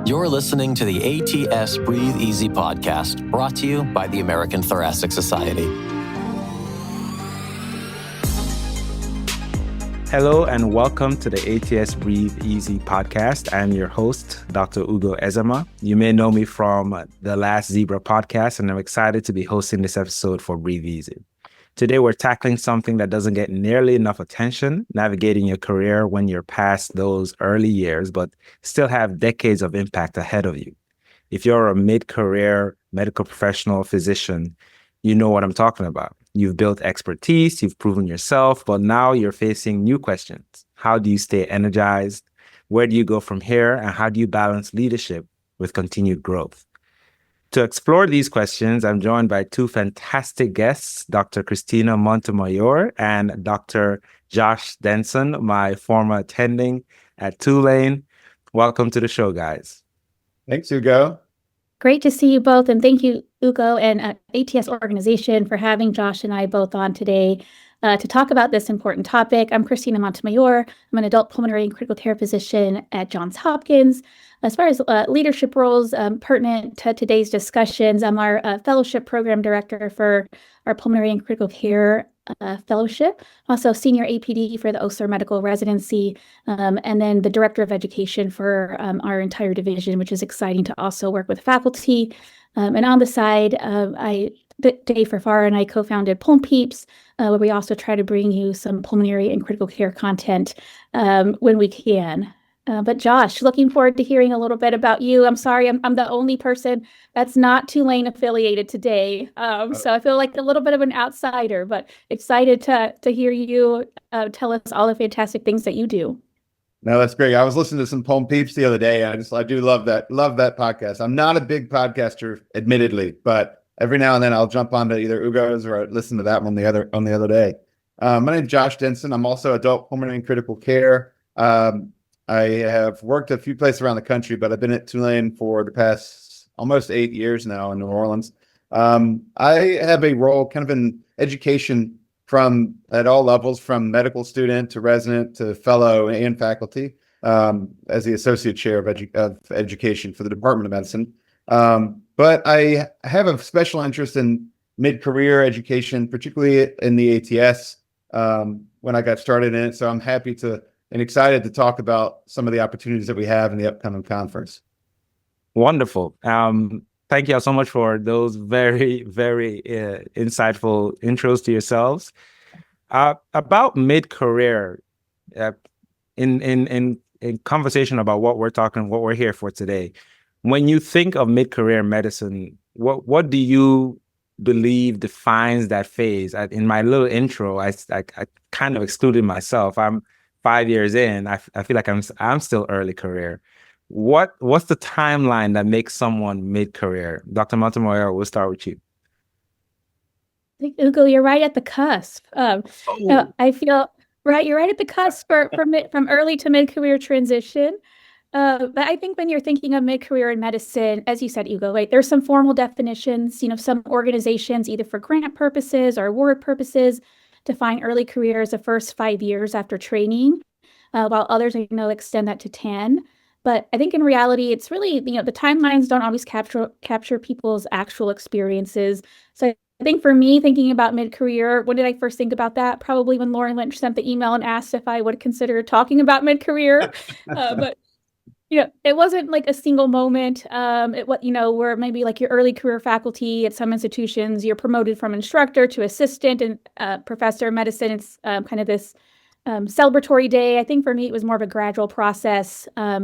You're listening to the ATS Breathe Easy podcast, brought to you by the American Thoracic Society. Hello and welcome to the ATS Breathe Easy podcast. I'm your host, Dr. Ugo Ezema. You may know me from the Last Zebra podcast, and I'm excited to be hosting this episode for Breathe Easy. Today, we're tackling something that doesn't get nearly enough attention, navigating your career when you're past those early years, but still have decades of impact ahead of you. If you're a mid-career medical professional physician, you know what I'm talking about. You've built expertise, you've proven yourself, but now you're facing new questions. How do you stay energized? Where do you go from here? And how do you balance leadership with continued growth? To explore these questions, I'm joined by two fantastic guests, Dr. Kristina Montemayor and Dr. Josh Denson, my former attending at Tulane. Welcome to the show, guys. Thanks, Ugo. Great to see you both, and thank you, Ugo and ATS organization for having Josh and I both on today to talk about this important topic. I'm Kristina Montemayor. I'm an adult pulmonary and critical care physician at Johns Hopkins. As far as leadership roles pertinent to today's discussions, I'm our fellowship program director for our pulmonary and critical care fellowship, also senior APD for the OSER medical residency, and then the director of education for our entire division, which is exciting to also work with faculty. And on the side, Dave Farfara and I co-founded Pulm Peeps, where we also try to bring you some pulmonary and critical care content when we can. But Josh, looking forward to hearing a little bit about you. I'm sorry, I'm the only person that's not Tulane affiliated today. So I feel like a little bit of an outsider, but excited to hear you tell us all the fantastic things that you do. No, that's great. I was listening to some Pulm Peeps the other day. I do love that podcast. I'm not a big podcaster, admittedly, but every now and then I'll jump onto either Ugo's or listen to that one on the other day. My name is Josh Denson. I'm also adult pulmonary and critical care. I have worked a few places around the country, but I've been at Tulane for the past almost 8 years now in New Orleans. I have a role kind of in education from at all levels, from medical student to resident to fellow and faculty, as the associate chair of education for the Department of Medicine. But I have a special interest in mid-career education, particularly in the ATS when I got started in it. So I'm happy and excited to talk about some of the opportunities that we have in the upcoming conference. Wonderful. Thank you all so much for those very, very insightful intros to yourselves. About mid-career, in conversation about what we're here for today, when you think of mid-career medicine, what do you believe defines that phase? In my little intro, I kind of excluded myself. I'm 5 years in. I feel like I'm still early career. What's the timeline that makes someone mid-career? Dr. Montemayor, we'll start with you. I think, Ugo, you're right at the cusp. I feel right. You're right at the cusp from early to mid-career transition. But I think when you're thinking of mid-career in medicine, as you said, Ugo, right, there's some formal definitions. Some organizations, either for grant purposes or award purposes, define early career as the first 5 years after training, while others I know extend that to 10. But I think in reality, it's really, the timelines don't always capture people's actual experiences. So I think for me, thinking about mid-career, when did I first think about that? Probably when Lauren Lynch sent the email and asked if I would consider talking about mid-career. But it wasn't like a single moment. Where maybe like your early career faculty at some institutions, you're promoted from instructor to assistant and professor of medicine. It's kind of this celebratory day. I think for me, it was more of a gradual process. I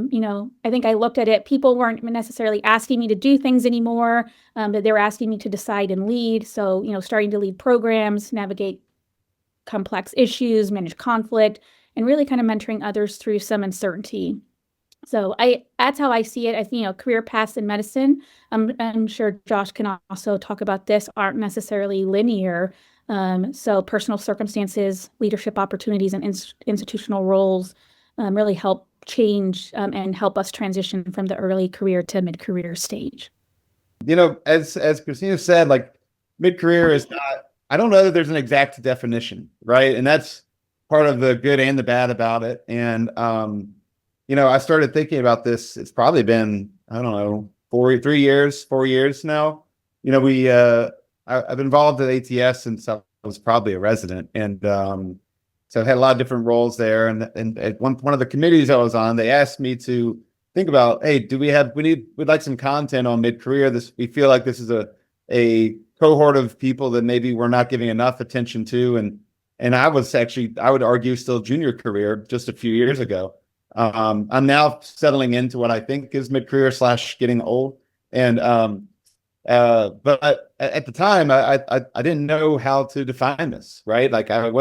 think I looked at it. People weren't necessarily asking me to do things anymore, but they were asking me to decide and lead. So, starting to lead programs, navigate complex issues, manage conflict, and really kind of mentoring others through some uncertainty. So that's how I see it. I think, career paths in medicine, I'm sure Josh can also talk about this, aren't necessarily linear. So personal circumstances, leadership opportunities, and institutional roles really help change and help us transition from the early career to mid-career stage. As Kristina said, like mid-career is not, I don't know that there's an exact definition, right? And that's part of the good and the bad about it. And, I started thinking about this. It's probably been I don't know, 4 years now. I've been involved at ATS since I was probably a resident, and so I've had a lot of different roles there. And at one of the committees I was on, they asked me to think about, hey, we'd like some content on mid-career. We feel like this is a cohort of people that maybe we're not giving enough attention to, and I would argue, still junior career just a few years ago. I'm now settling into what I think is mid-career / getting old. And but at the time, I didn't know how to define this, right? Like I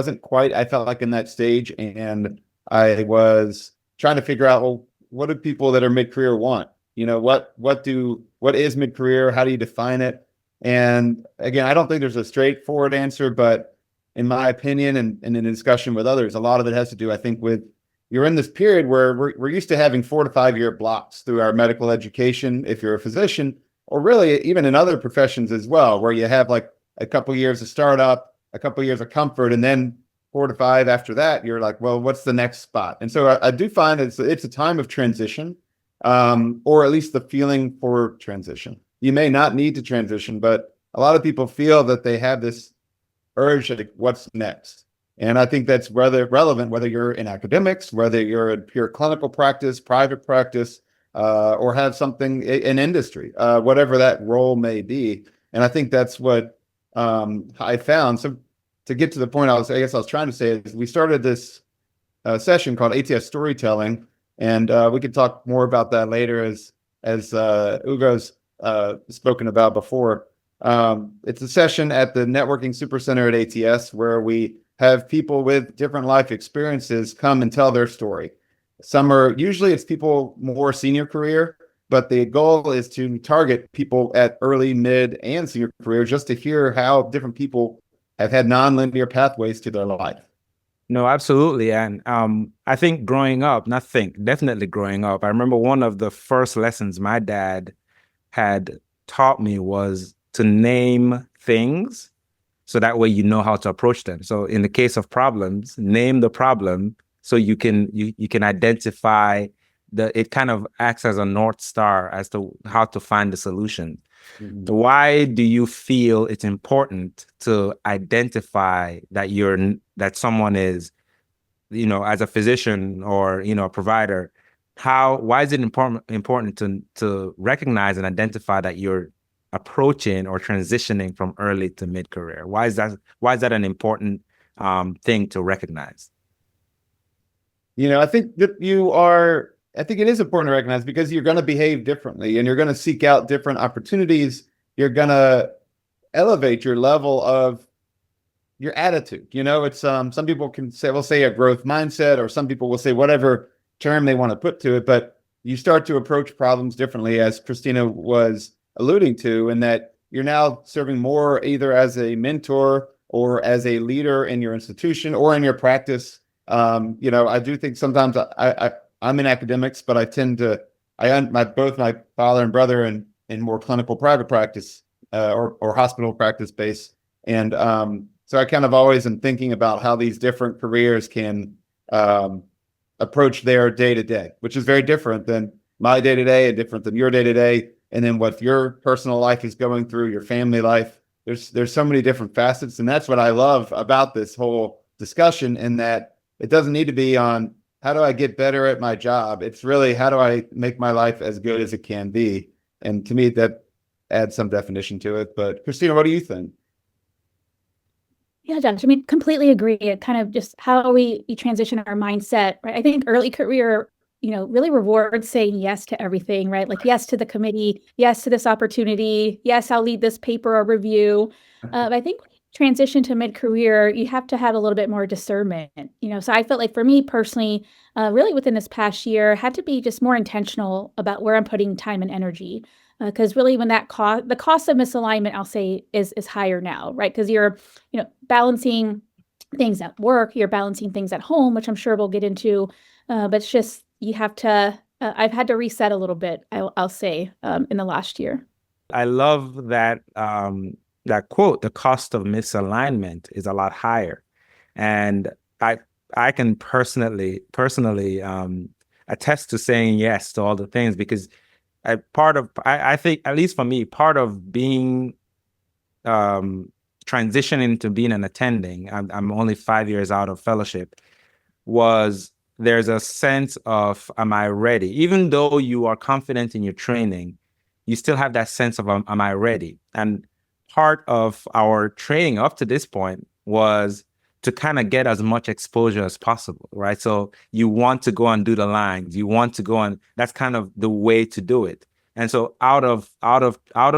felt like in that stage, and I was trying to figure out, well, what do people that are mid-career want? What is mid-career? How do you define it? And again, I don't think there's a straightforward answer, but in my opinion, and in a discussion with others, a lot of it has to do, I think, with you're in this period where we're used to having 4 to 5 year blocks through our medical education, if you're a physician, or really even in other professions as well, where you have like a couple of years of startup, a couple of years of comfort, and then 4 to 5 after that, you're like, well, what's the next spot? And so I do find it's a time of transition, or at least the feeling for transition. You may not need to transition, but a lot of people feel that they have this urge, like, what's next? And I think that's rather relevant, whether you're in academics, whether you're in pure clinical practice, private practice, or have something in industry, whatever that role may be. And I think that's what I found. So to get to the point I guess I was trying to say is we started this session called ATS Storytelling, and we could talk more about that later as Ugo's spoken about before. It's a session at the Networking Supercenter at ATS where we have people with different life experiences come and tell their story. Usually it's people more senior career, but the goal is to target people at early, mid, and senior career just to hear how different people have had nonlinear pathways to their life. No, absolutely. And I think definitely growing up, I remember one of the first lessons my dad had taught me was to name things so that way you know how to approach them. So in the case of problems, name the problem so you can identify it kind of acts as a North Star as to how to find the solution. Mm-hmm. Why do you feel it's important to identify that someone is, as a physician or, a provider, why is it important to recognize and identify that you're approaching or transitioning from early to mid-career? Why is that an important thing to recognize? I think it is important to recognize because you're going to behave differently and you're going to seek out different opportunities. You're going to elevate your level of your attitude. It's some people will say a growth mindset, or some people will say whatever term they want to put to it, but you start to approach problems differently, as Kristina was alluding to, and that you're now serving more either as a mentor or as a leader in your institution or in your practice. I do think sometimes I'm in academics, but I tend to, both my father and brother in more clinical private practice or hospital practice base. And so I kind of always am thinking about how these different careers can approach their day-to-day, which is very different than my day-to-day and different than your day-to-day. And then what your personal life is going through, your family life, there's so many different facets. And that's what I love about this whole discussion, in that it doesn't need to be on how do I get better at my job. It's really how do I make my life as good as it can be. And to me, that adds some definition to it. But Kristina, what do you think? Yeah, Josh, completely agree. It kind of just how we transition our mindset, right? I think early career, really rewards saying yes to everything, right? Like yes to the committee, yes to this opportunity, yes, I'll lead this paper or review. I think transition to mid-career, you have to have a little bit more discernment, So I felt like for me personally, really within this past year, had to be just more intentional about where I'm putting time and energy. Because really when the cost of misalignment, I'll say, is higher now, right? Because you're, balancing things at work, you're balancing things at home, which I'm sure we'll get into. But it's just, you have to, I've had to reset a little bit, I'll say, in the last year. I love that that quote, the cost of misalignment is a lot higher. And I can personally attest to saying yes to all the things, because I think, at least for me, part of being transitioning to being an attending, I'm only 5 years out of fellowship, was there's a sense of, am I ready? Even though you are confident in your training, you still have that sense of, am I ready? And part of our training up to this point was to kind of get as much exposure as possible, right? So you want to go and do the lines, you want to go and that's kind of the way to do it. And so out of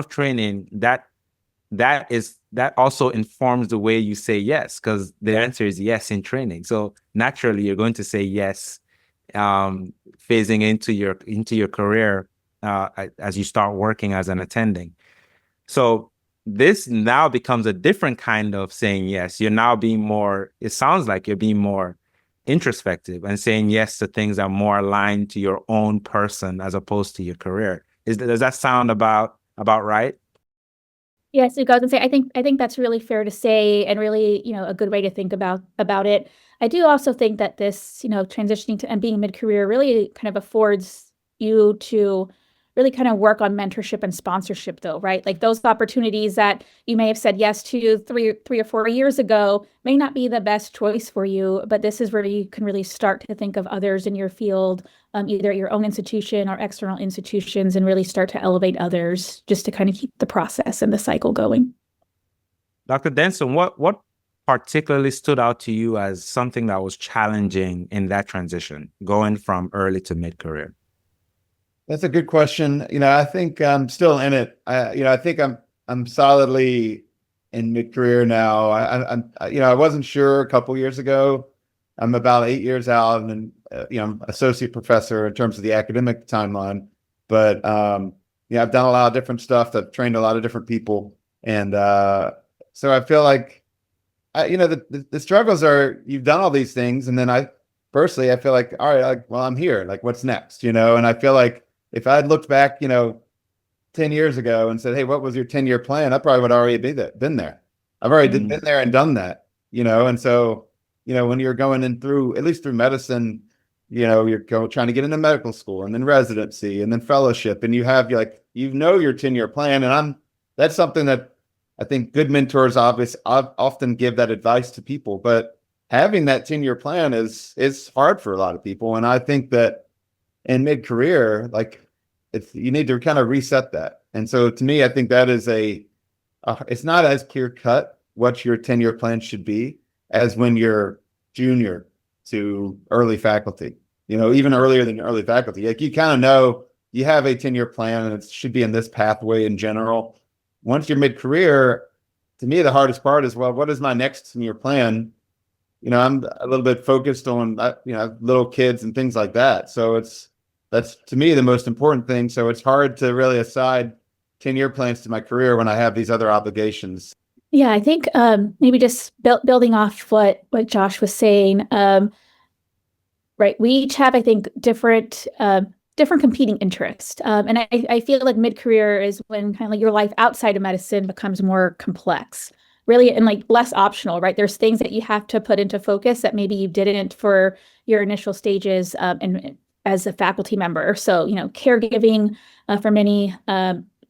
training, that also informs the way you say yes, because the answer is yes in training. So naturally, you're going to say yes, phasing into your career as you start working as an attending. So this now becomes a different kind of saying yes. You're now being more. It sounds like you're being more introspective and saying yes to things that are more aligned to your own person as opposed to your career. Does that sound about right? Yes, it goes and say, I think that's really fair to say, and really, a good way to think about it. I do also think that this, transitioning to and being mid-career really kind of affords you to really kind of work on mentorship and sponsorship, though, right? Like those opportunities that you may have said yes to three or 4 years ago may not be the best choice for you, but this is where you can really start to think of others in your field, either at your own institution or external institutions, and really start to elevate others just to kind of keep the process and the cycle going. Dr. Denson, what particularly stood out to you as something that was challenging in that transition, going from early to mid-career? That's a good question. I think I'm still in it. I think I'm solidly in mid-career now. I wasn't sure a couple years ago. I'm about 8 years out, and I'm associate professor in terms of the academic timeline. But I've done a lot of different stuff. I've trained a lot of different people, and so I feel like, the struggles are, you've done all these things, and then I feel like, all right, well, I'm here. Like, what's next? And I feel like if I had looked back, 10 years ago and said, hey, what was your 10-year plan? I probably would already been there. I've already been there and done that, and so, when you're going in through, at least through medicine, you're trying to get into medical school and then residency and then fellowship, and you have your 10-year plan. And that's something that I think good mentors often give that advice to people, but having that 10-year plan is hard for a lot of people. And I think that in mid-career, you need to kind of reset that. And so to me, I think that is it's not as clear cut what your 10-year plan should be as when you're junior to early faculty, even earlier than early faculty. Like, you kind of know you have a 10-year plan and it should be in this pathway in general. Once you're mid-career, to me, the hardest part is, well, what is my next 10-year plan? I'm a little bit focused on, little kids and things like that. So that's to me the most important thing. So it's hard to really assign 10-year plans to my career when I have these other obligations. Yeah, I think maybe just building off what Josh was saying, right? We each have, I think, different competing interests. And I feel like mid-career is when kind of like your life outside of medicine becomes more complex, really, and like less optional, right? There's things that you have to put into focus that maybe you didn't for your initial stages and as a faculty member. So, caregiving for many,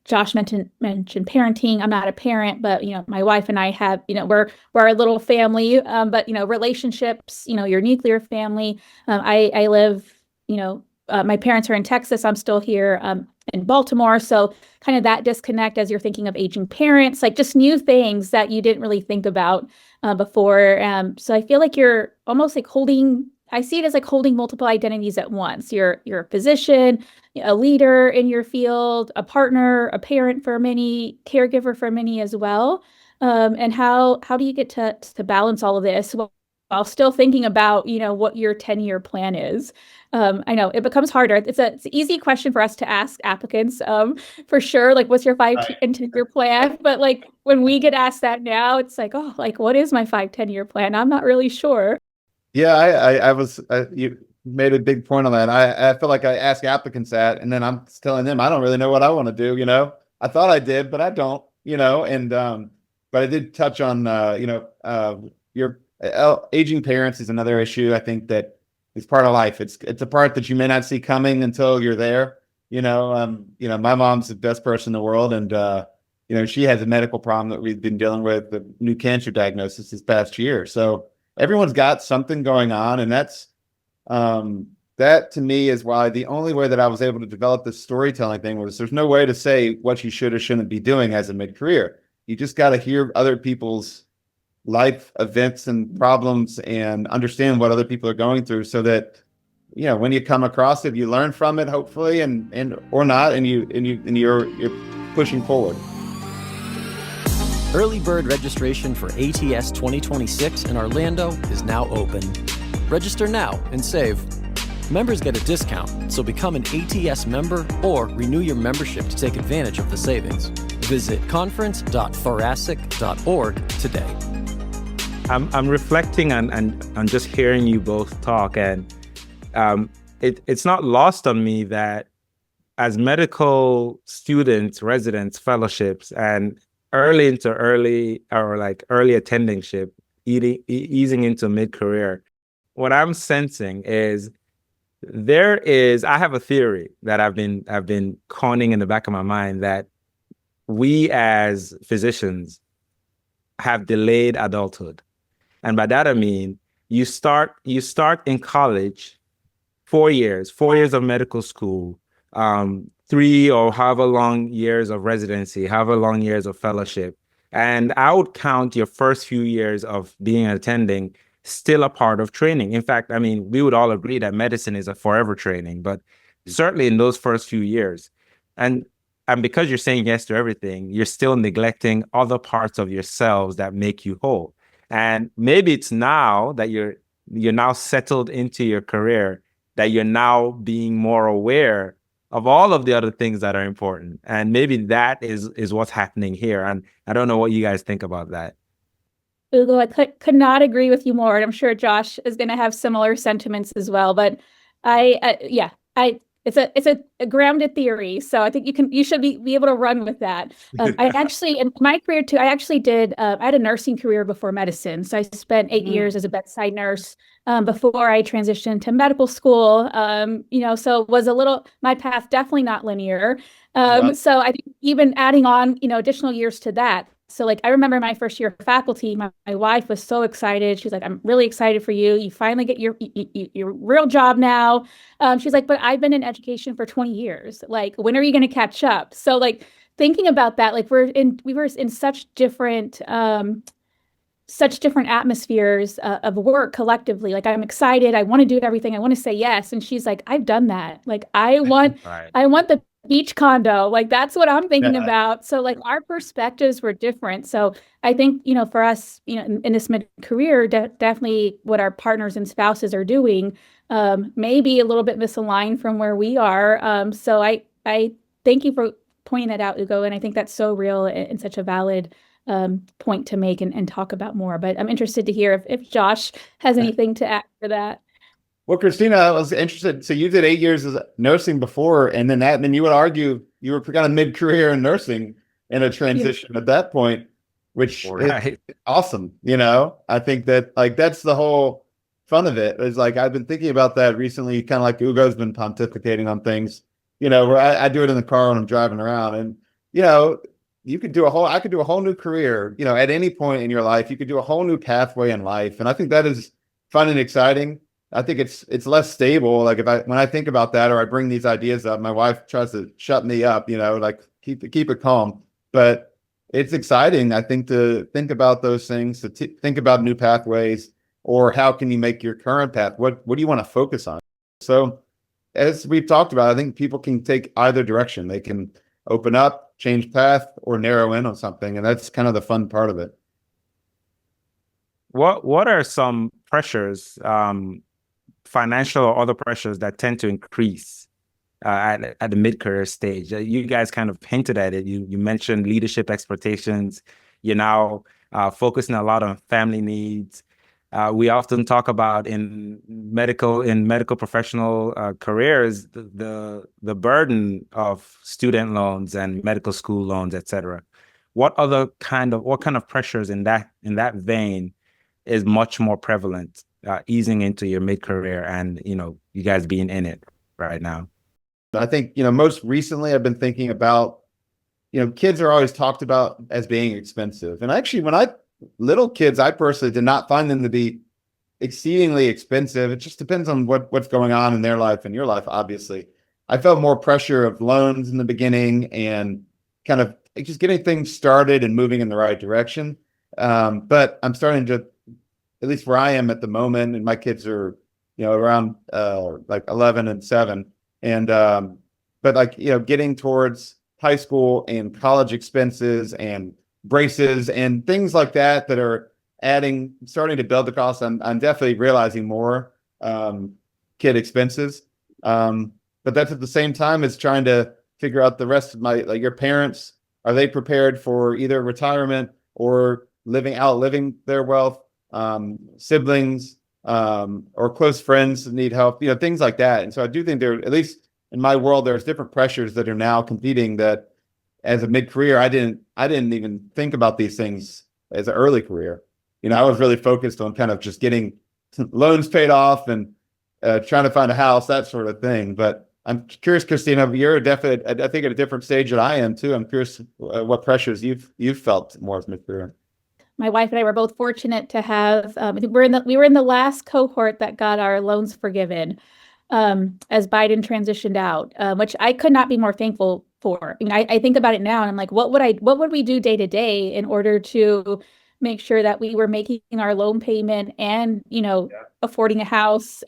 Josh mentioned parenting. I'm not a parent, but, my wife and I have, we're a little family, but, relationships, your nuclear family. I live, my parents are in Texas. I'm still here in Baltimore. So kind of that disconnect as you're thinking of aging parents, like just new things that you didn't really think about before. So I feel like you're almost like I see it as like holding multiple identities at once. You're a physician, a leader in your field, a partner, a parent for many, caregiver for many as well. And how do you get to balance all of this while still thinking about, what your 10-year plan is? I know it becomes harder. It's an easy question for us to ask applicants, for sure. Like, what's your 5-10-year plan? But like when we get asked that now, it's like, oh, like what is my 5-10-year plan? I'm not really sure. Yeah, you made a big point on that. I feel like I ask applicants that, and then I'm telling them I don't really know what I want to do. I thought I did, but I don't. And but I did touch on your aging parents is another issue. I think that it's part of life. It's a part that you may not see coming until you're there. My mom's the best person in the world, and she has a medical problem that we've been dealing with, the new cancer diagnosis this past year. So everyone's got something going on, and that to me is why the only way that I was able to develop this storytelling thing was there's no way to say what you should or shouldn't be doing as a mid-career. You just got to hear other people's life events and problems and understand what other people are going through, so that when you come across it, you learn from it, hopefully, and or not, and you're pushing forward. Early bird registration for ATS 2026 in Orlando is now open. Register now and save. Members get a discount, so become an ATS member or renew your membership to take advantage of the savings. Visit conference.thoracic.org today. I'm reflecting on just hearing you both talk, and it's not lost on me that as medical students, residents, fellowships, and early attendingship, easing into mid-career, what I'm sensing is I have a theory that I've been conning in the back of my mind, that we as physicians have delayed adulthood. And by that I mean you start in college, 4 years of medical school, 3 or however long years of residency, however long years of fellowship. And I would count your first few years of being attending still a part of training. In fact, I mean, we would all agree that medicine is a forever training, but certainly in those first few years. And because you're saying yes to everything, you're still neglecting other parts of yourselves that make you whole. And maybe it's now that you're now settled into your career, that you're now being more aware of all of the other things that are important. And maybe that is what's happening here. And I don't know what you guys think about that. Ugo, I could not agree with you more. And I'm sure Josh is going to have similar sentiments as well. But it's a grounded theory. So I think you should be able to run with that. I actually, in my career too, I had a nursing career before medicine. So I spent 8 years as a bedside nurse before I transitioned to medical school. So it was my path definitely not linear. So I think even adding on, additional years to that. So like, I remember my first year of faculty, my wife was so excited. She's like, I'm really excited for you. You finally get your real job now. She's like, but I've been in education for 20 years. Like, when are you going to catch up? So like, thinking about that, like we were in such different atmospheres of work collectively. Like, I'm excited. I want to do everything. I want to say yes. And she's like, I've done that. Like, I want the beach condo. Like, that's what I'm thinking about. So like, our perspectives were different. So I think, for us, in this mid-career, definitely what our partners and spouses are doing may be a little bit misaligned from where we are. So I thank you for pointing that out, Ugo. And I think that's so real and such a valid point to make and talk about more. But I'm interested to hear if Josh has anything to add for that. Well, Kristina, I was interested. So you did 8 years of nursing before, and then you would argue you were kind of mid-career in nursing in a transition at that point, which is awesome. I think that that's the whole fun of it. Is like, I've been thinking about that recently, kind of like Ugo's been pontificating on things, where I do it in the car when I'm driving around, and I could do a whole new career, at any point in your life. You could do a whole new pathway in life, and I think that is fun and exciting. I think it's less stable. Like, when I think about that, or I bring these ideas up, my wife tries to shut me up, like keep it calm. But it's exciting, I think, to think about those things, to think about new pathways, or how can you make your current path? What do you want to focus on? So, as we've talked about, I think people can take either direction. They can open up, change path, or narrow in on something, and that's kind of the fun part of it. What are some pressures, financial or other pressures, that tend to increase at the mid-career stage? You guys kind of hinted at it. You mentioned leadership expectations. You're now focusing a lot on family needs. We often talk about in medical professional careers the burden of student loans and medical school loans, etc. What kind of pressures in that vein is much more prevalent, easing into your mid-career, and you guys being in it right now? I think, most recently I've been thinking about, kids are always talked about as being expensive. And actually, little kids, I personally did not find them to be exceedingly expensive. It just depends on what's going on in their life and your life, obviously. I felt more pressure of loans in the beginning and kind of just getting things started and moving in the right direction. But I'm starting to, at least where I am at the moment, and my kids are, around like 11 and 7. And but like, getting towards high school and college expenses and braces and things like that are starting to build the cost. I'm definitely realizing more kid expenses. But that's at the same time as trying to figure out the rest of like your parents, are they prepared for either retirement or outliving their wealth, siblings, or close friends that need help, things like that. And so I do think at least in my world, there's different pressures that are now competing that as a mid-career, I didn't even think about these things as an early career. I was really focused on kind of just getting loans paid off and trying to find a house, that sort of thing. But I'm curious, Kristina, you're definitely, I think, at a different stage than I am too. I'm curious what pressures you've felt more as mid-career. My wife and I were both fortunate to have, we were in the last cohort that got our loans forgiven as Biden transitioned out, which I could not be more thankful for. I think about it now and I'm like, what would we do day to day in order to make sure that we were making our loan payment and, affording a house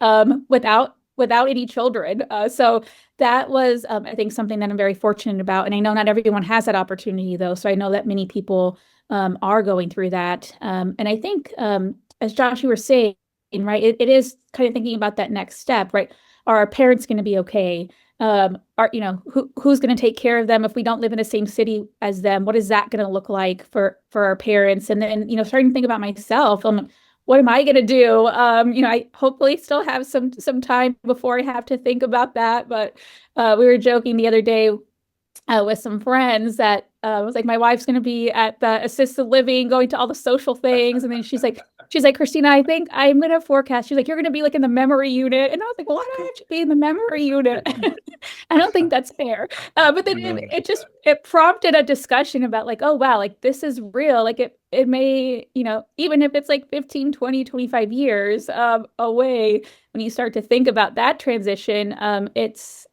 without any children. So that was, I think, something that I'm very fortunate about. And I know not everyone has that opportunity, though. So I know that many people are going through that. And I think, as Josh, you were saying, right, it is kind of thinking about that next step, right? Are our parents going to be okay? Who's going to take care of them if we don't live in the same city as them? What is that going to look like for our parents? And then, starting to think about myself, what am I going to do? I hopefully still have some time before I have to think about that. But we were joking the other day with some friends that was like, my wife's going to be at the assisted living, going to all the social things. And then she's like, Kristina, I think I'm going to forecast. She's like, you're going to be like in the memory unit. And I was like, well, why do I have to be in the memory unit? I don't think that's fair. But then it prompted a discussion about like, oh, wow, like this is real. Like it may, even if it's like 15, 20, 25 years away, when you start to think about that transition, it's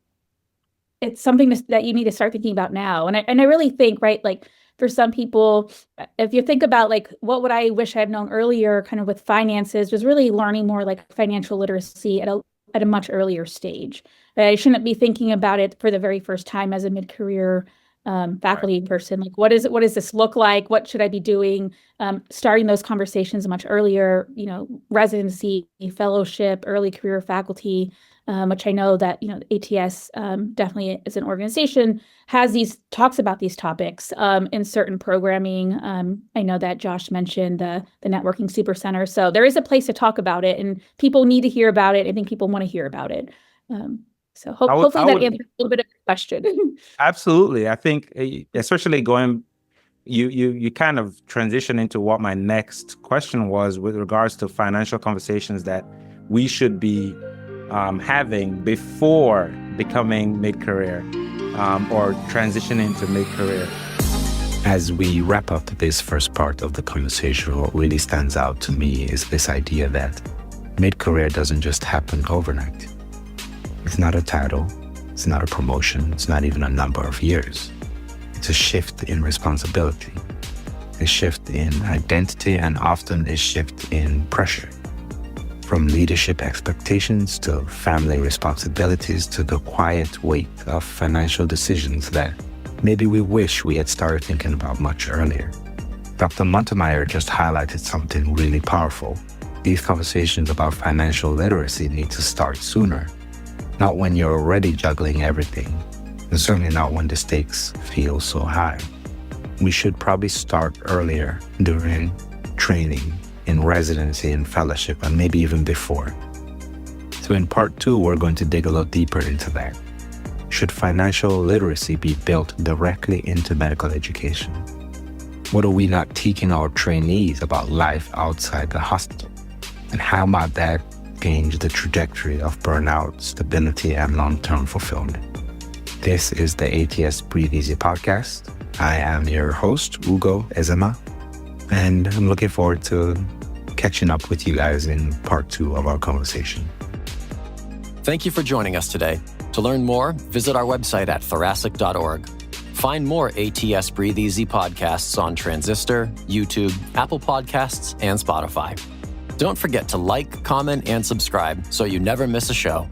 something that you need to start thinking about now. And I really think, right, like for some people, if you think about like, what would I wish I had known earlier kind of with finances, was really learning more like financial literacy at a much earlier stage. I shouldn't be thinking about it for the very first time as a mid-career faculty person. Like, what does this look like? What should I be doing? Starting those conversations much earlier, residency, fellowship, early career faculty, which I know that, ATS definitely as an organization talks about these topics in certain programming. I know that Josh mentioned the Networking Super Center. So there is a place to talk about it and people need to hear about it. I think people want to hear about it. So hopefully that answers a little bit of the question. Absolutely. I think especially you kind of transition into what my next question was with regards to financial conversations that we should be having before becoming mid-career or transitioning to mid-career. As we wrap up this first part of the conversation, what really stands out to me is this idea that mid-career doesn't just happen overnight. It's not a title, it's not a promotion, it's not even a number of years. It's a shift in responsibility, a shift in identity, and often a shift in pressure. From leadership expectations to family responsibilities to the quiet weight of financial decisions that maybe we wish we had started thinking about much earlier. Dr. Montemayor just highlighted something really powerful. These conversations about financial literacy need to start sooner. Not when you're already juggling everything, and certainly not when the stakes feel so high. We should probably start earlier during training, in residency and fellowship, and maybe even before. So in part 2, we're going to dig a little deeper into that. Should financial literacy be built directly into medical education? What are we not teaching our trainees about life outside the hospital? And how might that change the trajectory of burnout, stability, and long-term fulfillment? This is the ATS Breathe Easy podcast. I am your host, Ugo Ezema, and I'm looking forward to catching up with you guys in part 2 of our conversation. Thank you for joining us today. To learn more, visit our website at thoracic.org. Find more ATS Breathe Easy podcasts on Transistor, YouTube, Apple Podcasts, and Spotify. Don't forget to like, comment, and subscribe so you never miss a show.